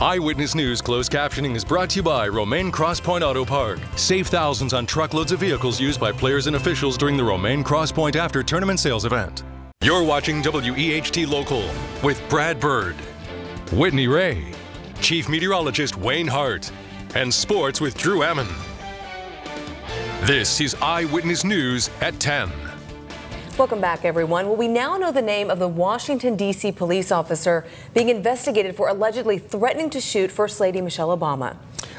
Eyewitness News closed captioning is brought to you by Romaine Crosspoint Auto Park. Save thousands on truckloads of vehicles used by players and officials during the Romaine Crosspoint After Tournament Sales event. You're watching WEHT Local with Brad Bird, Whitney Ray, Chief Meteorologist Wayne Hart, and Sports with Drew Ammon. This is Eyewitness News at 10. Welcome back, everyone. Well, we now know the name of the Washington, D.C. police officer being investigated for allegedly threatening to shoot First Lady Michelle Obama.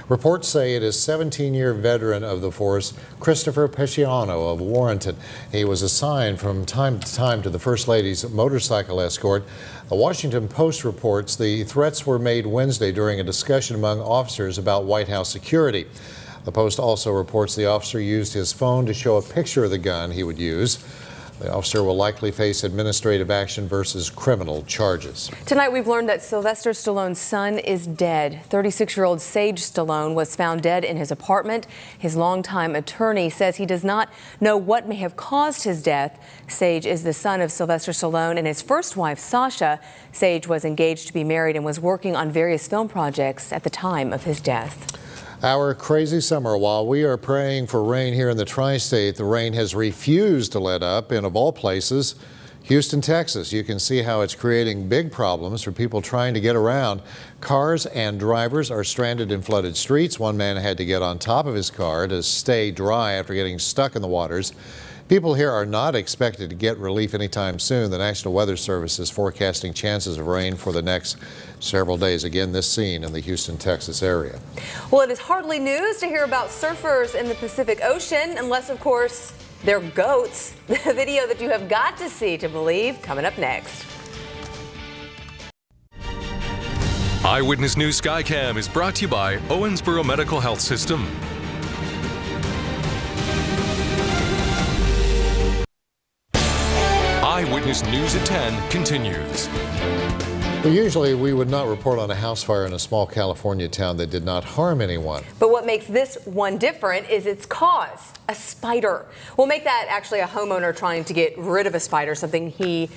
Reports say it is 17-year veteran of the force, Christopher Pesciano of Warrenton. He was assigned from time to time to the First Lady's motorcycle escort. The Washington Post reports the threats were made Wednesday during a discussion among officers about White House security. The Post also reports the officer used his phone to show a picture of the gun he would use. The officer will likely face administrative action versus criminal charges. Tonight we've learned that Sylvester Stallone's son is dead. 36-year-old Sage Stallone was found dead in his apartment. His longtime attorney says he does not know what may have caused his death. Sage is the son of Sylvester Stallone and his first wife, Sasha. Sage was engaged to be married and was working on various film projects at the time of his death. Our crazy summer. While we are praying for rain here in the tri-state, the rain has refused to let up in, of all places, Houston, Texas. You can see how it's creating big problems for people trying to get around. Cars and drivers are stranded in flooded streets. One man had to get on top of his car to stay dry after getting stuck in the waters. People here are not expected to get relief anytime soon. The National Weather Service is forecasting chances of rain for the next several days. Again, this scene in the Houston, Texas area. Well, it is hardly news to hear about surfers in the Pacific Ocean, unless, of course, they're goats. The video that you have got to see to believe, coming up next. Eyewitness News Skycam is brought to you by Owensboro Medical Health System. Eyewitness News at 10 continues. Well, usually we would not report on a house fire in a small California town that did not harm anyone. But what makes this one different is its cause, a spider. We'll make that actually a homeowner trying to get rid of a spider, something he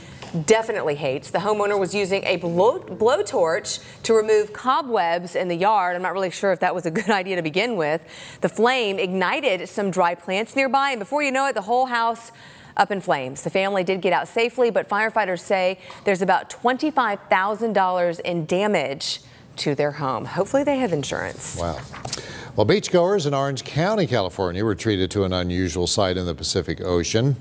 definitely hates. The homeowner was using a blowtorch to remove cobwebs in the yard. I'm not really sure if that was a good idea to begin with. The flame ignited some dry plants nearby, and before you know it, the whole house up in flames. The family did get out safely, but firefighters say there's about $25,000 in damage to their home. Hopefully they have insurance. Wow. Well, beachgoers in Orange County, California were treated to an unusual sight in the Pacific Ocean.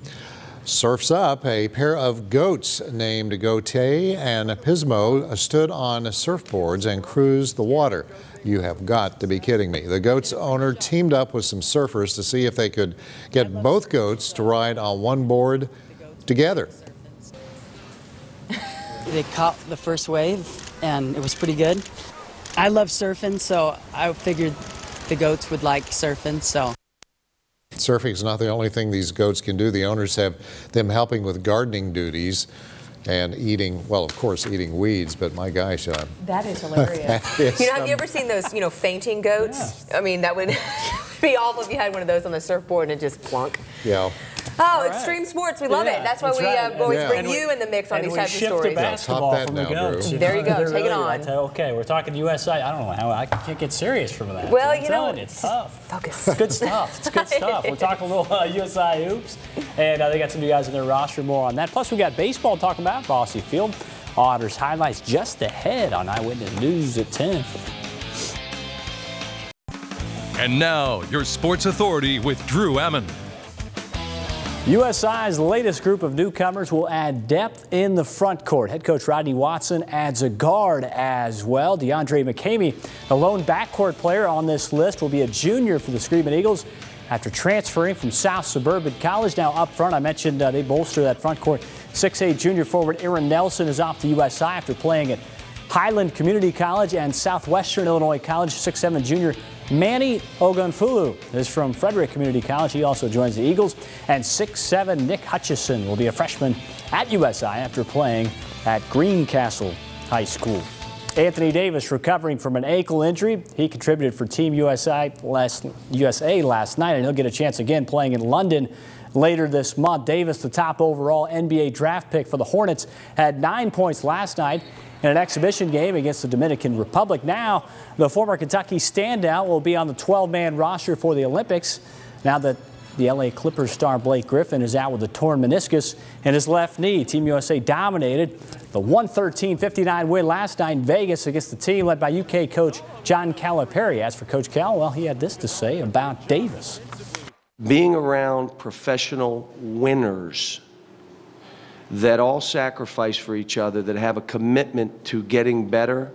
Surf's Up, a pair of goats named Gote and Pismo stood on surfboards and cruised the water. You have got to be kidding me. The goat's owner teamed up with some surfers to see if they could get both goats to ride on one board together. They caught the first wave and it was pretty good. I love surfing, so I figured the goats would like surfing, so. Surfing is not the only thing these goats can do. The owners have them helping with gardening duties and eating, well, of course, eating weeds, but my gosh. That is hilarious. Have you ever seen those, fainting goats? Yeah. I mean, that would be awful if you had one of those on the surfboard and it just plunk. Yeah. Oh, extreme sports. We love it. That's why we always bring you in the mix on these types of stories. And we shift to basketball from the goats. There you go. Take it on. Okay, we're talking USA. I don't know how I can't get serious from that. Well, it's tough. Focus. It's good stuff. It's good stuff. We're talking a little USA hoops, and they got some new guys in their roster. More on that. Plus, we got baseball talking about Bossy Field. Otters highlights just ahead on Eyewitness News at 10. And now, your sports authority with Drew Ammon. USI's latest group of newcomers will add depth in the front court. Head coach Rodney Watson adds a guard as well. DeAndre McCamey, the lone backcourt player on this list, will be a junior for the Screaming Eagles after transferring from South Suburban College. Now up front, I mentioned they bolster that front court. 6'8" junior forward Aaron Nelson is off to USI after playing at Highland Community College and Southwestern Illinois College. 6'7" junior Manny Ogunfulu is from Frederick Community College. He also joins the Eagles. And 6'7" Nick Hutchison will be a freshman at USI after playing at Greencastle High School. Anthony Davis recovering from an ankle injury. He contributed for Team USA last night, and he'll get a chance again playing in London later this month. Davis, the top overall NBA draft pick for the Hornets, had 9 points last night in an exhibition game against the Dominican Republic. Now, the former Kentucky standout will be on the 12-man roster for the Olympics. Now that the LA Clippers star Blake Griffin is out with a torn meniscus in his left knee. Team USA dominated the 113-59 win last night in Vegas against the team led by UK coach John Calipari. As for Coach Cal, well, he had this to say about Davis. Being around professional winners that all sacrifice for each other, that have a commitment to getting better,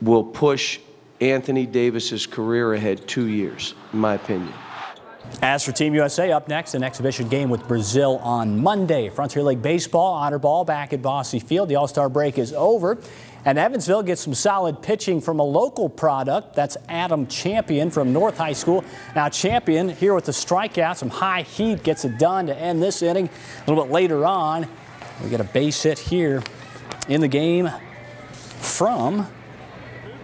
will push Anthony Davis's career ahead 2 years, in my opinion. As for Team USA, up next, an exhibition game with Brazil on Monday. Frontier League Baseball, Honor Ball back at Bosse Field. The All-Star break is over. And Evansville gets some solid pitching from a local product. That's Adam Champion from North High School. Now Champion here with the strikeout, some high heat, gets it done to end this inning. A little bit later on, we get a base hit here in the game from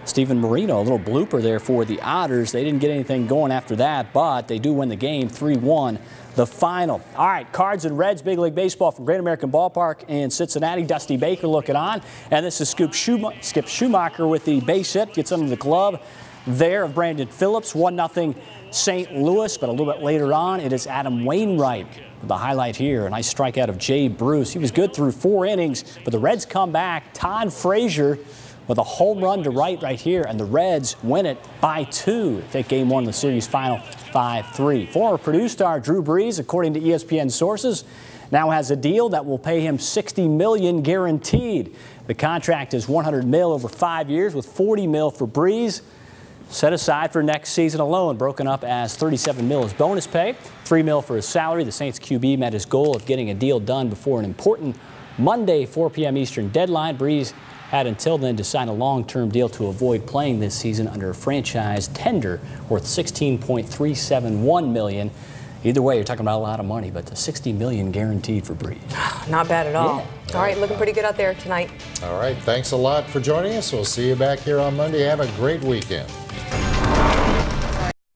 Stephen Marino. A little blooper there for the Otters. They didn't get anything going after that, but they do win the game 3-1. The final. All right, Cards and Reds, Big League Baseball from Great American Ballpark in Cincinnati. Dusty Baker looking on. And this is Skip Schumacher with the base hit. Gets under the glove there of Brandon Phillips. 1-0 St. Louis. But a little bit later on, it is Adam Wainwright. The highlight here, a nice strikeout of Jay Bruce. He was good through 4 innings, but the Reds come back. Todd Frazier with a home run to right here, and the Reds win it by 2. Take game 1 of the series final 5-3. Former Purdue star Drew Brees, according to ESPN sources, now has a deal that will pay him $60 million guaranteed. The contract is $100 million over 5 years, with $40 million for Brees set aside for next season alone, broken up as $37 million as bonus pay, $3 million for his salary. The Saints QB met his goal of getting a deal done before an important Monday 4 p.m. Eastern deadline. Brees had until then to sign a long-term deal to avoid playing this season under a franchise tender worth $16.371 million. Either way, you're talking about a lot of money, but the $60 million guaranteed for Brees. Not bad at all. Yeah. All right, looking pretty good out there tonight. All right, thanks a lot for joining us. We'll see you back here on Monday. Have a great weekend.